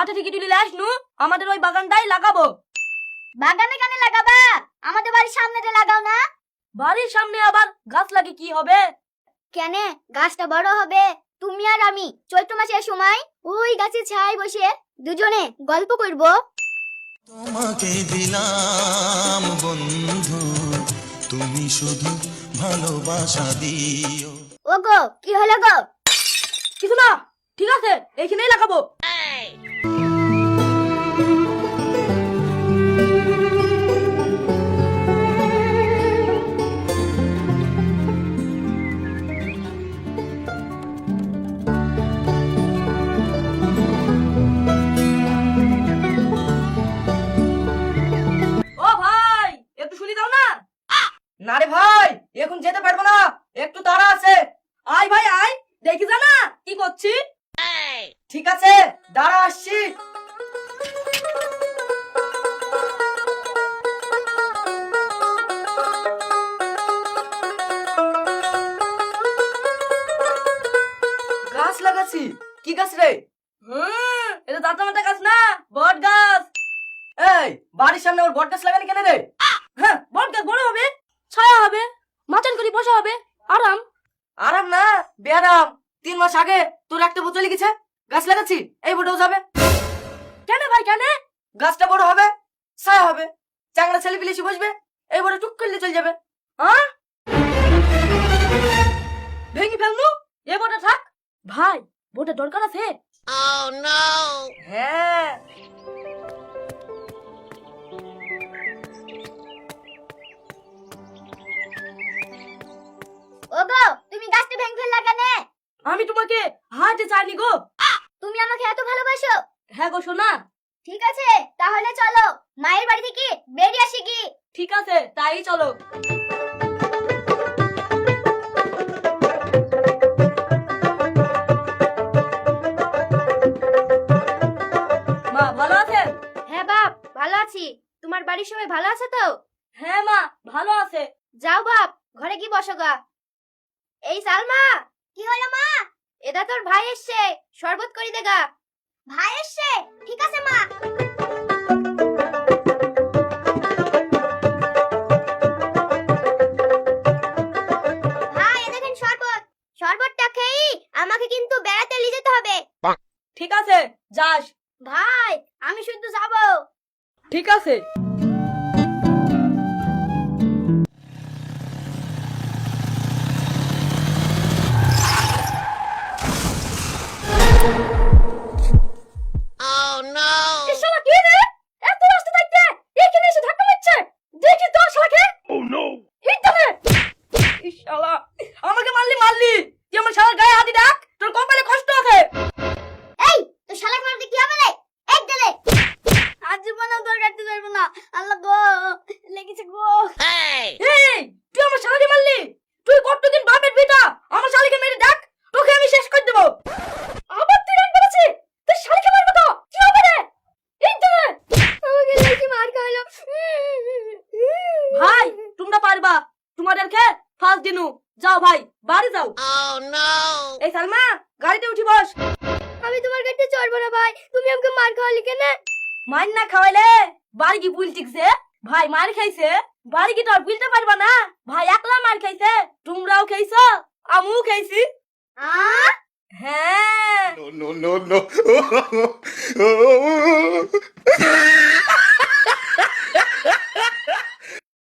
মাঠে থেকে তুলে আসনু, আমাদের ওই বাগানটাই লাগাবো। বাগানে কেন লাগাবা? আমাদের বাড়ির সামনেতে লাগাও না। বাড়ির সামনে আবার গাছ লাগে কি হবে? কেন, গাছটা বড় হবে। তুমি আর আমি চৈত্র মাসের সময় ওই গাছের ছায়ায় বসে দুজনে গল্প করব। তোমাকে দিলাম বন্ধু, তুমি শুধু ভালোবাসা দিও। ওগো, কি হলো গো? কিছু না, ঠিক আছে, এইখানেই লাগাবো। ও ভাই, একটু শুনি দাও না। না রে ভাই, এখন যেতে পারবো না, একটু তাড়া আছে। আয় ভাই আয়, দেখি যা না কি করছি। ঠিক আছে, দাঁড়া আসছি। গাছ লাগাচ্ছি। কি গাছ রে? এটা দাঁতা মাথা গাছ না, বট গাছ। এই বাড়ির সামনে ওর বট গাছ লাগানি কেন রে? হ্যাঁ, বট গাছ বড় হবে, ছায়া হবে, মাচান করে বসা হবে, আরাম। আরাম না, বেআরাম। 3 মাস আগে তোর একটা বোতল লিখেছে, গাছ লাগাচ্ছি, এই বোটাও যাবে। কেন ভাই কেন? গাছটা বড় হবে, ছায়া হবে, চাংড়া ছেলে পিলে এসে বসবে, এই বোটা টুক করলে চলে যাবে। হ্যাঁ, ভেঙে ফেলনু, এই বোটা থাক। ভাই, বোটা দরকার আছে। হ্যাঁ, ওগো, তুমি গাছটা ভেঙে ফেললা কেন? আমি তোমাকে হাতে চাইনি গো। তুমি আমাকে এত ভালোবাসো? হ্যাঁ গো সোনা। ঠিক আছে, তাহলে চলো মায়ের বাড়ি থেকে বেরিয়ে আসি কি? ঠিক আছে, তাই চলো। মা ভালো আছেন? হ্যাঁ বাপ, ভালো আছি। তোমার বাড়ির সবাই ভালো আছে তো? হ্যাঁ মা, ভালো আছে। যাও বাপ, ঘরে কি বসো গা। এই সালমা, কি হলো মা? এটা তোর ভাই এসছে, শরবত করি দেগা। ভাই এসছে? ঠিক আছে মা। ভাই, এ দেখেন শরবত। শরবতটা খেয়ে আমাকে কিন্তু বেড়াতে নিয়ে যেতে হবে। ঠিক আছে, যাস। ভাই, আমি শুধু যাবো। ঠিক আছে। এ শালা কে রে? এত রাস্তা থাকতে এখানে এসে ধাক্কা মারছে। দেখি তো শালাকে। হিট দে। এই শালা, আমাকে মারলি। তুই আমার শালার গায়ে হাত ডাক, তোর কপালে কষ্ট আছে। এই, তো শালাক মারতে কি হবে রে? এক দিলে। আজ জীবনেও তোর কাটতে পারবো না। আল্লাহ গো, লেগেছে গো। এই, তুই আমার শালাকে মারলি। তুই কতদিন বাপের পিতা, আমার শালাকে মেরে ডাক, তোকে আমি শেষ করে দেব। আবার তুই রাগ করেছিস? তুই শালাকে মারবো তো কি হবে রে? এই তো আমাকে লেগে মার খাওয়ালো। ভাই, তোমরা পারবা, তোমাদেরকে ফার্স্ট দিনু। যাও ভাই, বাড়ি যাও। এই সালমা, গাড়িতে উঠি বস। আমি তোমার কাছে চড়বো না ভাই, তুমি আমাকে মার খাওয়ালি কেন? মার না খাওয়াইলে বাড়ি কি বুল ঠিকছে? ভাই মার খাইছে, বাড়ি কি তো আর বুলতে পারবা না? ভাই একলা মার খাইছে, তোমরাও খাইছো, আমিও খাইছি। হ্যাঁ। No, no, no, no.